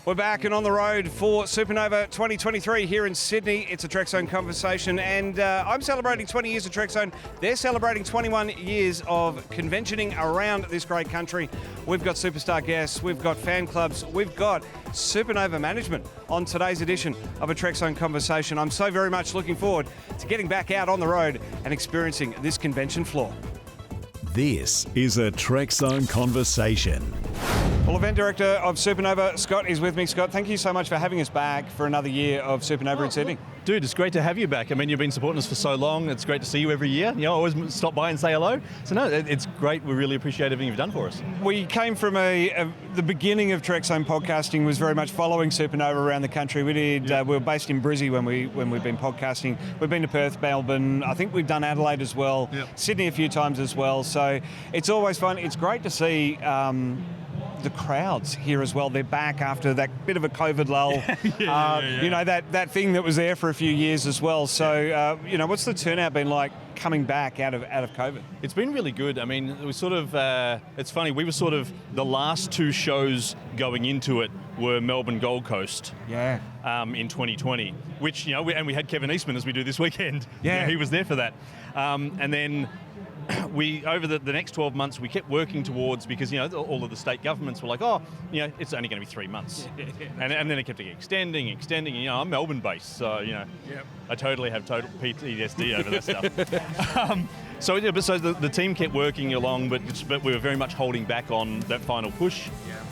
We're back and on the road for Supanova 2023 here in Sydney. It's a Trekzone conversation, and I'm celebrating 20 years of Trekzone. They're celebrating 21 years of conventioning around this great country. We've got superstar guests, we've got fan clubs, we've got Supanova Management on today's edition of a Trekzone conversation. I'm so very much looking forward to getting back out on the road and experiencing this convention floor. This is a Trekzone conversation. Well, Event Director of Supanova, Scott, is with me. Scott, thank you so much for having us back for another year of Supanova in Sydney. Dude, it's great to have you back. I mean, you've been supporting us for so long. It's great to see you every year. You know, always stop by and say hello. So no, it's great. We really appreciate everything you've done for us. We came from the beginning of Trekzone podcasting was very much following Supanova around the country. We were based in Brizzy when we've been podcasting. We've been to Perth, Melbourne. I think we've done Adelaide as well. Yep. Sydney a few times as well. So it's always fun. It's great to see the crowds here as well. They're back after that bit of a COVID lull. You know, that thing that was there for a few years as well. So, you know, what's the turnout been like coming back out of COVID? It's been really good. I mean, we sort of, it's funny, we were sort of, the last two shows going into it were Melbourne Gold Coast. Yeah. In 2020, which, you know, and we had Kevin Eastman as we do this weekend. Yeah. You know, he was there for that. And then we, over the next 12 months, we kept working towards, because, you know, all of the state governments were like, oh, you know, it's only going to be 3 months. And then it kept extending. And, you know, I'm Melbourne-based, so, you know, I totally have total PTSD over that stuff. So the team kept working along, but we were very much holding back on that final push,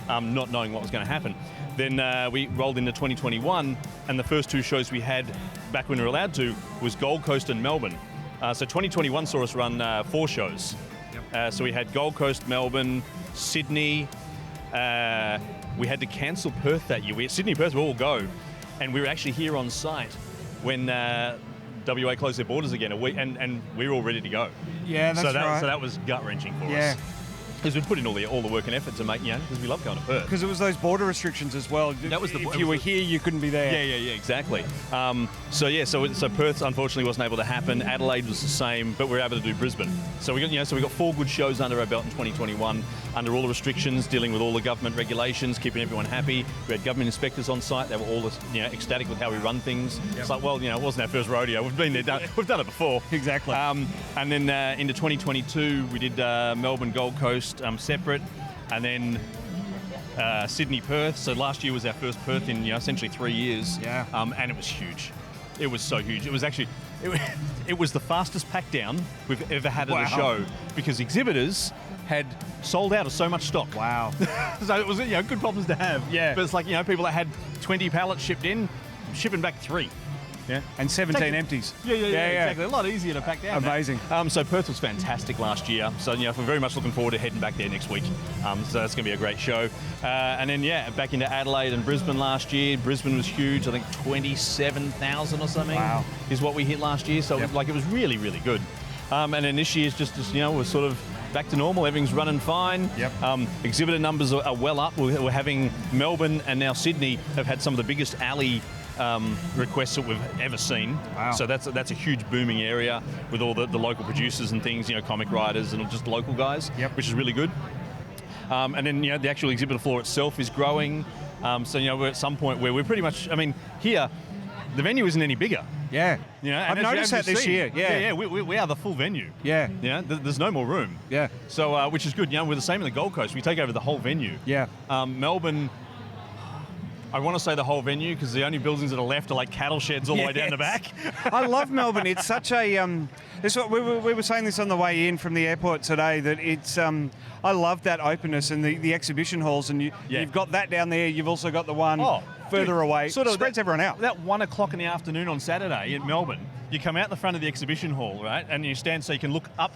not knowing what was going to happen. Then we rolled into 2021, and the first two shows we had back when we were allowed to was Gold Coast and Melbourne. So 2021 saw us run 4 shows. Yep. So we had Gold Coast, Melbourne, Sydney. We had to cancel Perth that year. Sydney, Perth were all go. And we were actually here on site when WA closed their borders again, and we were all ready to go. Yeah, that's right. So that was gut-wrenching for us. Because we put in all the work and effort to make, you know, because we love going to Perth. Because it was those border restrictions as well. If you were here, you couldn't be there. Yeah, exactly. So Perth unfortunately wasn't able to happen. Adelaide was the same, but we were able to do Brisbane. So we got 4 good shows under our belt in 2021, under all the restrictions, dealing with all the government regulations, keeping everyone happy. We had government inspectors on site. They were all, you know, ecstatic with how we run things. Yep. It's like, well, you know, it wasn't our first rodeo. We've been there, we've done it before. Exactly. And then into 2022, we did Melbourne Gold Coast separate, and then Sydney Perth. So last year was our first Perth in, you know, essentially 3 years. Yeah. And it was huge. It was so huge. It was actually, it was the fastest pack down we've ever had at a show, because exhibitors had sold out of so much stock. Wow. So it was, you know, good problems to have. Yeah. But it's like, you know, people that had 20 pallets shipped in, shipping back 3. Yeah. And 17 empties. Yeah, exactly. A lot easier to pack down. Amazing. So Perth was fantastic last year. So, you know, we're very much looking forward to heading back there next week. So that's going to be a great show. And then, back into Adelaide and Brisbane last year. Brisbane was huge. I think 27,000 or something is what we hit last year. So, it was really, really good. And then this year's just, you know, we're sort of back to normal. Everything's running fine. Yep. Exhibitor numbers are well up. We're having Melbourne and now Sydney have had some of the biggest alley requests that we've ever seen. Wow. So that's a huge booming area with all the local producers and things, you know, comic writers and just local guys, which is really good. And then, you know, the actual exhibitor floor itself is growing. So, you know, we're at some point where we're pretty much, I mean, here, the venue isn't any bigger. Yeah. You know, I've noticed that this year. Yeah, we are the full venue. Yeah. Yeah, there's no more room. Yeah. So, which is good. You know, we're the same in the Gold Coast. We take over the whole venue. Yeah. Melbourne, I want to say the whole venue, because the only buildings that are left are like cattle sheds all the way down the back. I love Melbourne. It's such a... we were saying this on the way in from the airport today, that it's... I love that openness and the exhibition halls, and you've got that down there. You've also got the one further away. Sort of spreads everyone out. That 1 o'clock in the afternoon on Saturday in Melbourne, you come out the front of the exhibition hall, right, and you stand so you can look up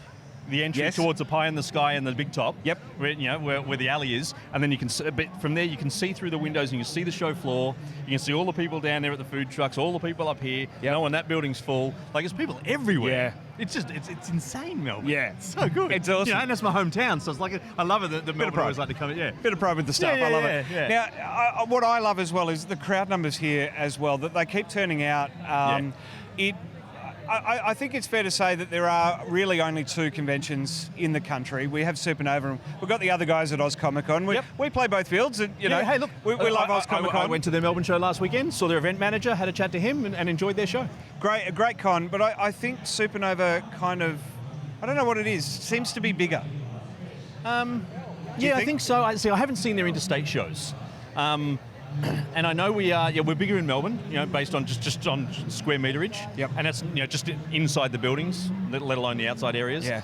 the entry towards the pie in the sky and the big top. Yep. Where, you know, where the alley is, and then you can from there you can see through the windows and you can see the show floor. You can see all the people down there at the food trucks, all the people up here. You know, and that building's full. Like, there's people everywhere. Yeah. It's just it's insane, Melbourne. Yeah. It's so good. It's awesome. You know, and that's my hometown, so it's like I love it that Melbourne always like to come. Yeah. Bit of pride with the stuff. I love it. Yeah. Now, what I love as well is the crowd numbers here as well. That they keep turning out. I think it's fair to say that there are really only 2 conventions in the country. We have Supanova, and we've got the other guys at Oz Comic Con. We play both fields, and you know, hey, look, we love Oz Comic Con. I went to their Melbourne show last weekend, saw their event manager, had a chat to him, and enjoyed their show. A great con, but I think Supanova kind of, I don't know what it is, seems to be bigger. I think so. I haven't seen their interstate shows. And I know we're bigger in Melbourne, you know, based on just on square meterage. Yep. And that's, you know, just inside the buildings, let alone the outside areas. Yeah.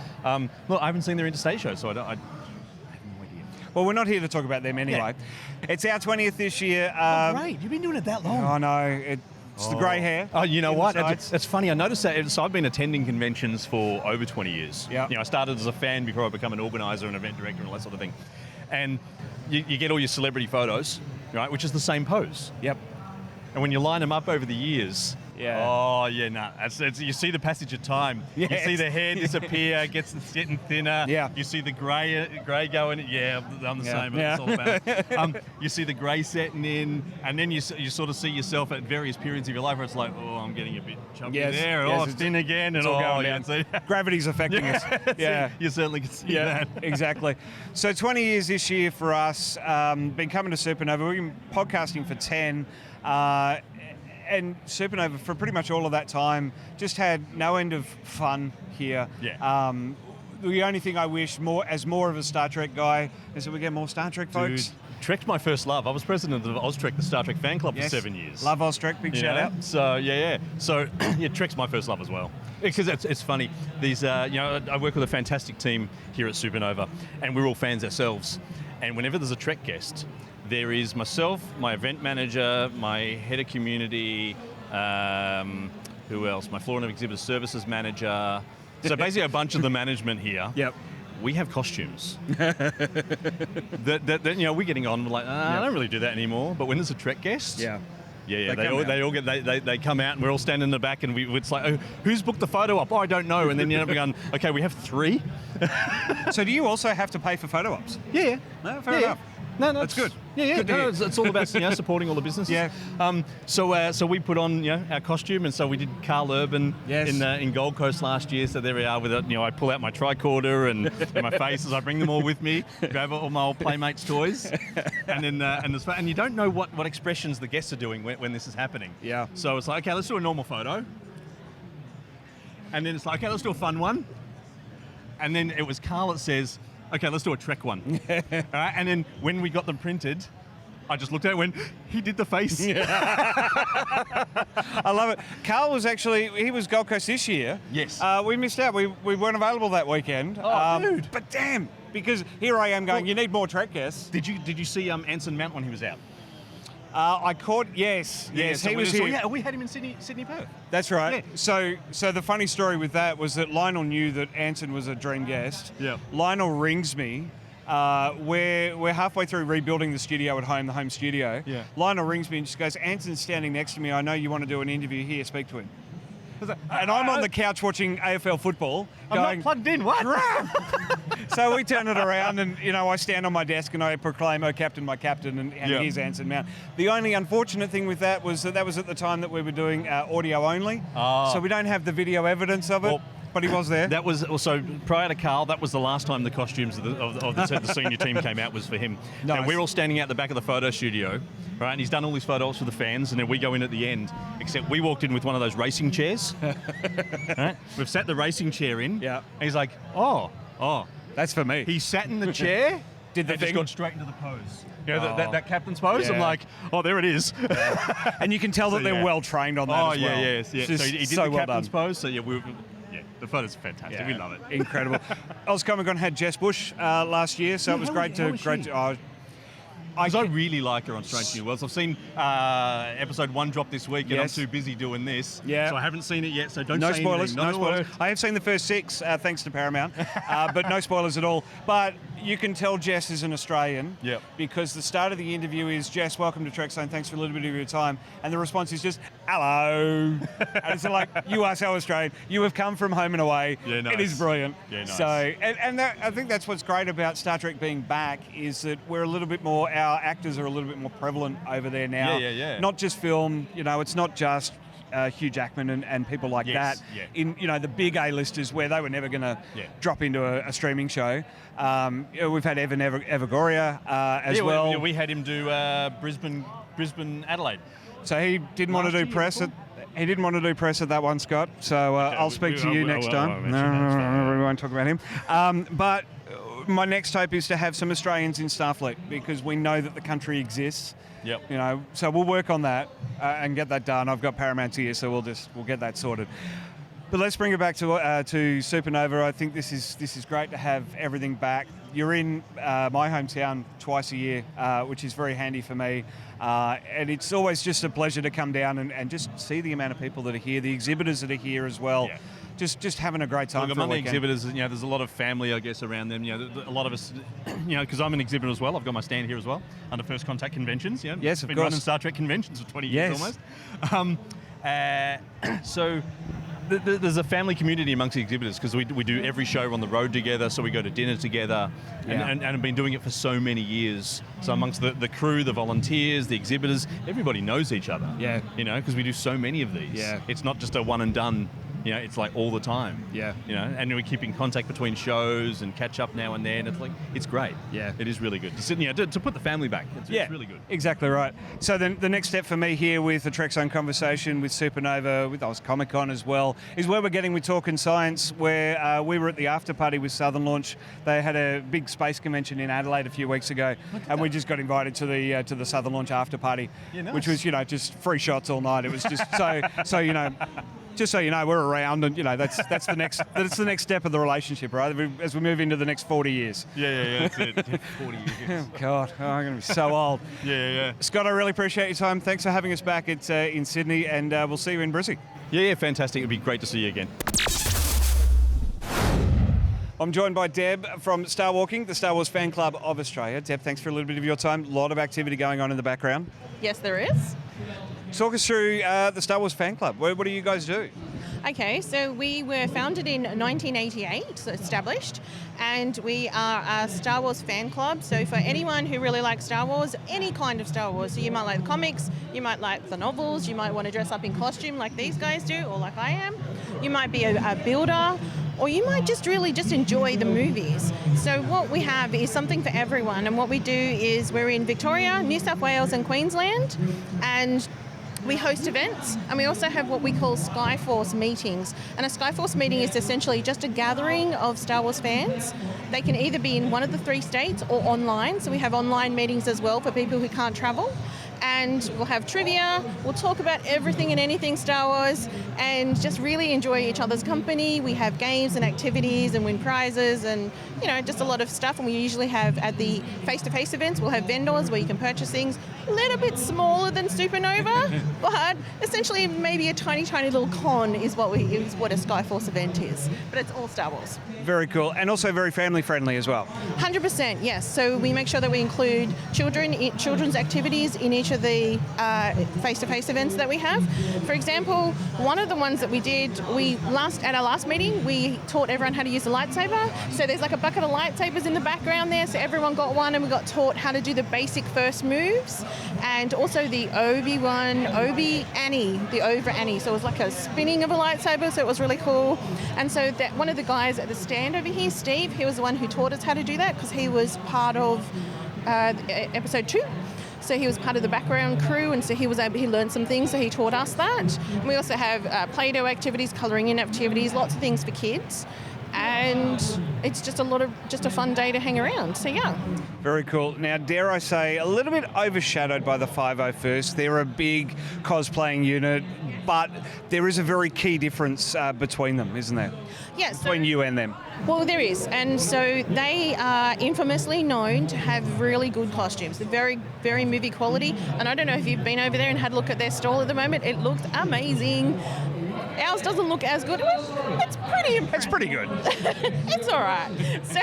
Look, I haven't seen their interstate show, so I have no idea. Well, we're not here to talk about them anyway. Yeah. It's our 20th this year. Great, you've been doing it that long. Oh no, it's the grey hair. Oh, you know what? It's funny. I noticed that. So I've been attending conventions for over 20 years. Yeah. You know, I started as a fan before I became an organizer and event director and all that sort of thing. And you get all your celebrity photos, right, which is the same pose. Yep. And when you line them up over the years, yeah. Oh yeah, you see the passage of time. Yes. You see the hair disappear, gets getting thinner. Yeah. You see the grey going. Yeah, I'm the same. Yeah. It's all about it. You see the grey setting in, and then you sort of see yourself at various periods of your life where it's like, oh, I'm getting a bit chubby there. Yes, Oh, it's thin again, and all going down. So, Gravity's affecting us. Yeah, you certainly can see that. Exactly. So 20 years this year for us. Been coming to Supanova. We've been podcasting for 10. And Supanova, for pretty much all of that time, just had no end of fun here. Yeah. The only thing I wish, as more of a Star Trek guy, is that we get more Star Trek folks. Dude, Trek's my first love. I was president of Oztrek, the Star Trek fan club, for 7 years. Love Oztrek, big shout out. So, yeah. So, yeah, Trek's my first love as well. Because it's funny. These, I work with a fantastic team here at Supanova, and we're all fans ourselves. And whenever there's a Trek guest, there is myself, my event manager, my head of community, who else? My floor and exhibitor services manager. So basically a bunch of the management here. Yep. We have costumes. that we're getting on. We're like, I don't really do that anymore. But when there's a Trek guest, Yeah. They come out and we're all standing in the back and it's like, oh, who's booked the photo op? Oh, I don't know. And then you end up going, okay, we have 3. So do you also have to pay for photo ops? Yeah. No, fair enough. No, that's good. Yeah. Good to hear. It's all about supporting all the businesses. Yeah. So we put on our costume, and so we did Carl Urban Yes. in Gold Coast last year. So there we are with it. I pull out my tricorder and my faces. I bring them all with me. Grab all my old Playmates toys, and then and you don't know what expressions the guests are doing when this is happening. Yeah. So it's like, okay, let's do a normal photo, and then it's like, okay, let's do a fun one, and then it was Carl that says, okay, let's do a Trek one. All right, and then when we got them printed, I just looked at it when he did the face. I love it. Carl was he was Gold Coast this year. Yes. We missed out. We weren't available that weekend. Oh, dude. But damn, because here I am going, you need more Trek guests. Did you see Anson Mount when he was out? I caught, yes, so he was here. Yeah, we had him in Sydney Perth. That's right. Yeah. So the funny story with that was that Lionel knew that Anson was a dream guest. Yeah. Lionel rings me. We're halfway through rebuilding the studio at home, the home studio. Yeah. Lionel rings me and just goes, Anson's standing next to me. I know you want to do an interview here. Speak to him. And I'm on the couch watching AFL football. I'm not plugged in. What? So we turn it around and, I stand on my desk and I proclaim, oh, Captain, my captain, and here's Anson Mount. The only unfortunate thing with that was that was at the time that we were doing audio only. Oh. So we don't have the video evidence of it. Well, but he was there. That was also prior to Carl. That was the last time the costumes of the senior team came out was for him. Nice. And we're all standing out the back of the photo studio, right? And he's done all these photos for the fans, and then we go in at the end. Except we walked in with one of those racing chairs. Right? We've sat the racing chair in. Yeah. And he's like, oh. That's for me. He sat in the chair. Did the and thing. just gone straight into the pose. That captain's pose. Yeah. I'm like, oh, there it is. And you can tell that they're well trained on that as well. Yeah. So he did the well captain's done. pose. So the photos are fantastic. Yeah. We love it. Incredible. Oz Comic Con had Jess Bush last year, so it was great to. I really like her on Strange New Worlds. I've seen episode 1 drop this week, and Yes. I'm too busy doing this. Yeah. So I haven't seen it yet, so don't No say spoilers. anything. No spoilers. I have seen the first 6, thanks to Paramount, but no spoilers at all. But you can tell Jess is an Australian. Yep. Because the start of the interview is, Jess, welcome to Trekzone. Thanks for a little bit of your time. And the response is just, hello. And it's like, you are so Australian. You have come from home and away. Yeah, nice. It is brilliant. Yeah, nice. So, and I think that's what's great about Star Trek being back is that we're a little bit more, our actors are a little bit more prevalent over there now. Yeah. Not just film, it's not just Hugh Jackman and people like Yes, that yeah. in the big A-listers where they were never going to drop into a streaming show. We've had Evan Evagoria as well. We had him do Brisbane, Adelaide. So he didn't want to do press at. He didn't want to do press at that one, Scott. So I'll speak to you next time. No, we won't talk about him. But my next hope is to have some Australians in Starfleet because we know that the country exists. Yep. So we'll work on that and get that done. I've got Paramount here, so we'll get that sorted. But let's bring it back to Supanova. I think this is great to have everything back. You're in my hometown twice a year, which is very handy for me. And it's always just a pleasure to come down and just see the amount of people that are here, the exhibitors that are here as well. Yeah. Just having a great time. Look, among the exhibitors, there's a lot of family, I guess, around them. A lot of us, because I'm an exhibitor as well. I've got my stand here as well under First Contact conventions. Yes, of been course. running Star Trek conventions for 20 years almost. So there's a family community amongst the exhibitors because we do every show on the road together. So we go to dinner together, and have been doing it for so many years. So amongst the crew, the volunteers, the exhibitors, everybody knows each other. Yeah. Because we do so many of these. Yeah. It's not just a one and done. It's like all the time. Yeah. And we keep in contact between shows and catch up now and then. It's great. Yeah. It is really good. To sit, to put the family back. It's really good. Exactly right. So then the next step for me here with the Trekzone conversation with Supanova, with Oz Comic Con as well, is where we're getting with Talk and Science, where we were at the after party with Southern Launch. They had a big space convention in Adelaide a few weeks ago, and we just got invited to the Southern Launch after party, nice. which was just free shots all night. It was just just so you know, we're around, and that's the next step of the relationship, right? As we move into the next 40 years. Yeah. That's it. 40 years. Oh God, I'm going to be so old. Yeah. Scott, I really appreciate your time. Thanks for having us back in Sydney, and we'll see you in Brisbane. Yeah, fantastic. It'd be great to see you again. I'm joined by Deb from Star Walking, the Star Wars Fan Club of Australia. Deb, thanks for a little bit of your time. A lot of activity going on in the background. Yes, there is. Talk us through the Star Wars Fan Club. What do you guys do? Okay, so we were founded in 1988, so established, and we are a Star Wars fan club. So for anyone who really likes Star Wars, any kind of Star Wars, so you might like the comics, you might like the novels, you might want to dress up in costume like these guys do, or like I am, you might be a builder, or you might just really just enjoy the movies. So what we have is something for everyone, and what we do is we're in Victoria, New South Wales and Queensland, and we host events, and we also have what we call Skyforce meetings. And a Skyforce meeting is essentially just a gathering of Star Wars fans. They can either be in one of the 3 states or online. So we have online meetings as well for people who can't travel. And we'll have trivia, we'll talk about everything and anything Star Wars, and just really enjoy each other's company. We have games and activities and win prizes and, just a lot of stuff. And we usually have at the face-to-face events, we'll have vendors where you can purchase things a little bit smaller than Supanova, but essentially maybe a tiny, tiny little con is what a Skyforce event is. But it's all Star Wars. Very cool, and also very family-friendly as well. 100%, yes. So we make sure that we include children's activities in each of the face-to-face events that we have. For example, one of the ones that we did, at our last meeting, we taught everyone how to use a lightsaber. So there's like a bucket of lightsabers in the background there, so everyone got one, and we got taught how to do the basic first moves, and also the Obi-Annie. So it was like a spinning of a lightsaber, so it was really cool. And so that one of the guys at the stand over here, Steve, he was the one who taught us how to do that because he was part of episode 2. So he was part of the background crew, and so he learned some things, so he taught us that. And we also have Play-Doh activities, colouring in activities, lots of things for kids. And it's just a fun day to hang around. So yeah. Very cool. Now, dare I say, a little bit overshadowed by the 501st. They're a big cosplaying unit, but there is a very key difference between them, isn't there? Yes. Between you and them. Well, there is. And so they are infamously known to have really good costumes. They're very, very movie quality. And I don't know if you've been over there and had a look at their stall at the moment. It looks amazing. Ours doesn't look as good. It's pretty impressive. It's pretty good. It's all right. So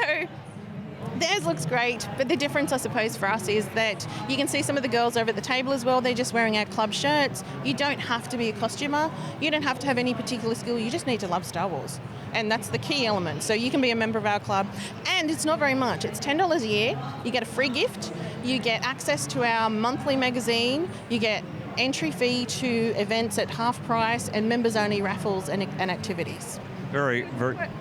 theirs looks great, but the difference, I suppose, for us is that you can see some of the girls over at the table as well. They're just wearing our club shirts. You don't have to be a costumer. You don't have to have any particular skill. You just need to love Star Wars. And that's the key element. So you can be a member of our club. And it's not very much. It's $10 a year. You get a free gift. You get access to our monthly magazine. You get entry fee to events at half price and members only raffles and activities. Very,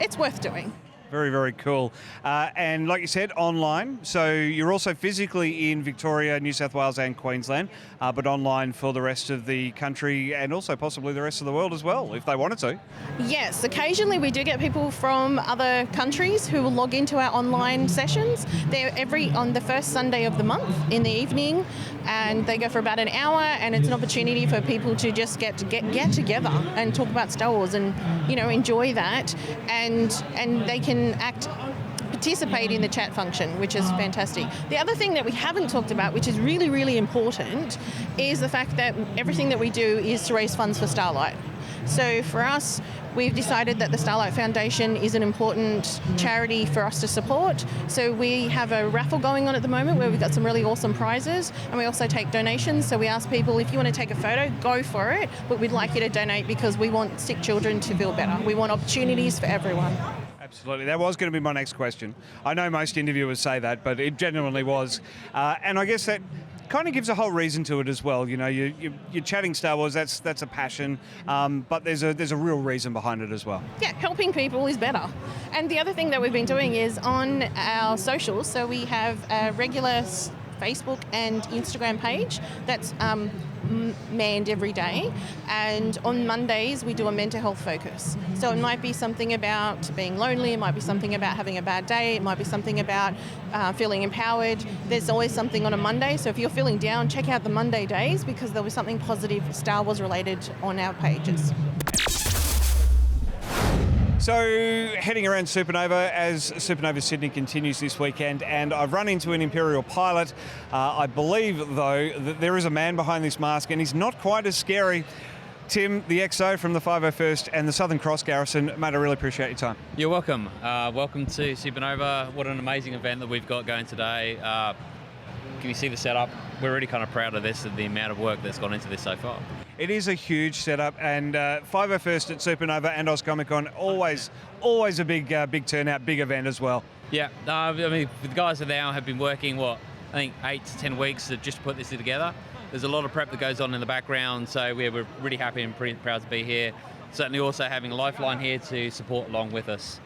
It's worth doing. very, very cool. And like you said, online. So you're also physically in Victoria, New South Wales and Queensland, but online for the rest of the country and also possibly the rest of the world as well, if they wanted to. Yes, occasionally we do get people from other countries who will log into our online sessions. They're on the first Sunday of the month in the evening, and they go for about an hour, and it's an opportunity for people to just get together and talk about Star Wars and, enjoy that, and they can participate in the chat function, which is fantastic. The other thing that we haven't talked about, which is really, really important, is the fact that everything that we do is to raise funds for Starlight. So for us, we've decided that the Starlight Foundation is an important charity for us to support. So we have a raffle going on at the moment where we've got some really awesome prizes, and we also take donations. So we ask people, if you want to take a photo, go for it, but we'd like you to donate because we want sick children to feel better. We want opportunities for everyone. Absolutely. That was going to be my next question. I know most interviewers say that, but it genuinely was. And I guess that kind of gives a whole reason to it as well. You're chatting Star Wars, that's a passion, but there's a real reason behind it as well. Yeah, helping people is better. And the other thing that we've been doing is on our socials, so we have a regular Facebook and Instagram page that's manned every day, and on Mondays we do a mental health focus. So it might be something about being lonely, it might be something about having a bad day, it might be something about feeling empowered. There's always something on a Monday, so if you're feeling down, check out the Monday days because there'll be something positive Star Wars related on our pages. So heading around Supanova as Supanova Sydney continues this weekend, and I've run into an Imperial pilot. I believe, though, that there is a man behind this mask, and he's not quite as scary. Tim, the XO from the 501st and the Southern Cross Garrison, mate, I really appreciate your time. You're welcome. Welcome to Supanova. What an amazing event that we've got going today. Can you see the setup? We're really kind of proud of this and the amount of work that's gone into this so far. It is a huge setup, and 501st at Supanova and AusComicCon, always a big turnout, big event as well. Yeah, I mean, the guys that now have been working, I think 8 to 10 weeks to just put this together. There's a lot of prep that goes on in the background, so we're really happy and pretty proud to be here. Certainly also having Lifeline here to support along with us.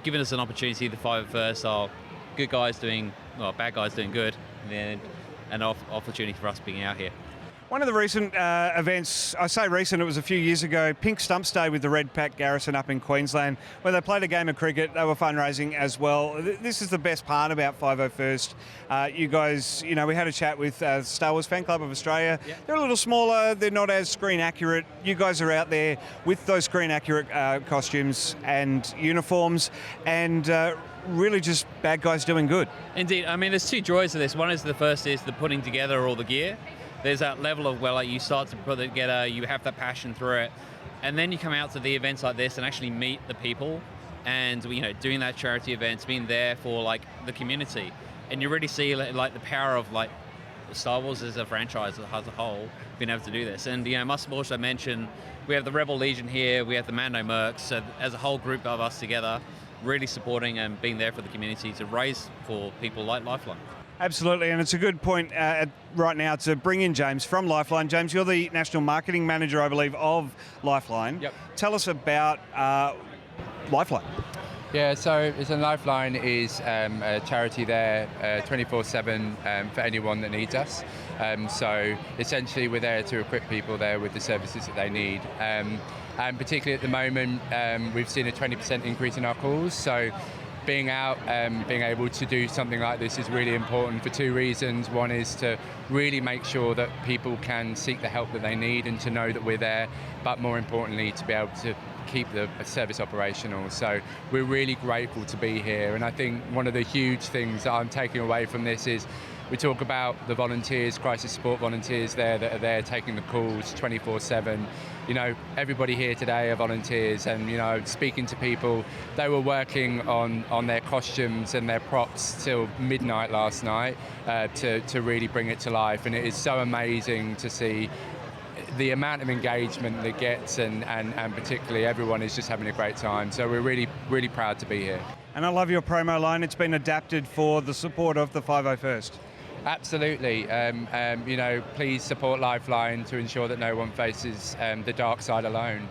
Giving us an opportunity, the 501st are good guys doing, bad guys doing good, and an opportunity for us being out here. One of the recent events, I say recent, it was a few years ago, Pink Stumps Day with the Red Pack Garrison up in Queensland, where they played a game of cricket. They were fundraising as well. This is the best part about 501st. You guys, we had a chat with Star Wars Fan Club of Australia. Yep. They're a little smaller, they're not as screen accurate. You guys are out there with those screen accurate costumes and uniforms, and really just bad guys doing good. Indeed. I mean, there's two joys of this. One is the first is the putting together all the gear. There's that level of you start to put it together, you have that passion through it, and then you come out to the events like this and actually meet the people, and doing that charity events, being there for the community, and you really see the power of Star Wars as a franchise as a whole, being able to do this. And must also mention we have the Rebel Legion here, we have the Mando Mercs, so as a whole group of us together, really supporting and being there for the community to raise for people like Lifeline. Absolutely, and it's a good point right now to bring in James from Lifeline. James, you're the National Marketing Manager, I believe, of Lifeline. Yep. Tell us about Lifeline. Yeah, so Lifeline is a charity there 24/7 for anyone that needs us. So essentially we're there to equip people there with the services that they need. And particularly at the moment, we've seen a 20% increase in our calls. So being out, being able to do something like this is really important for two reasons. One is to really make sure that people can seek the help that they need and to know that we're there, but more importantly to be able to keep the service operational. So we're really grateful to be here, and I think one of the huge things that I'm taking away from this is we talk about the volunteers, crisis support volunteers there that are there taking the calls 24/7. Everybody here today are volunteers, and speaking to people, they were working on their costumes and their props till midnight last night to really bring it to life, and it is so amazing to see the amount of engagement that gets, and particularly everyone is just having a great time. So we're really, really proud to be here. And I love your promo line. It's been adapted for the support of the 501st. Absolutely. Please support Lifeline to ensure that no one faces the dark side alone.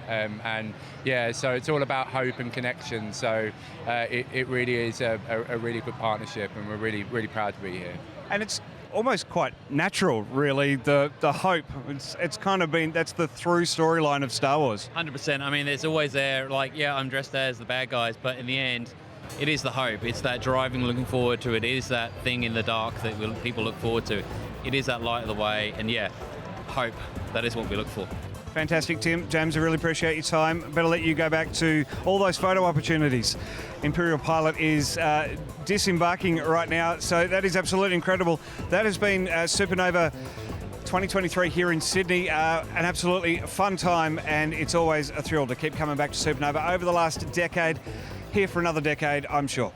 So it's all about hope and connection. So it really is a really good partnership, and we're really, really proud to be here. And it's almost quite natural, really, the hope. It's kind of been, that's the through storyline of Star Wars. 100%. I mean, there's always there, like, yeah, I'm dressed as the bad guys, but in the end, it is the hope. It's that driving, looking forward to it. It is that thing in the dark that people look forward to. It is that light of the way, and yeah, hope. That is what we look for. Fantastic, Tim. James, I really appreciate your time. Better let you go back to all those photo opportunities. Imperial Pilot is disembarking right now, so that is absolutely incredible. That has been Supanova 2023 here in Sydney. An absolutely fun time, and it's always a thrill to keep coming back to Supanova over the last decade. Here for another decade, I'm sure.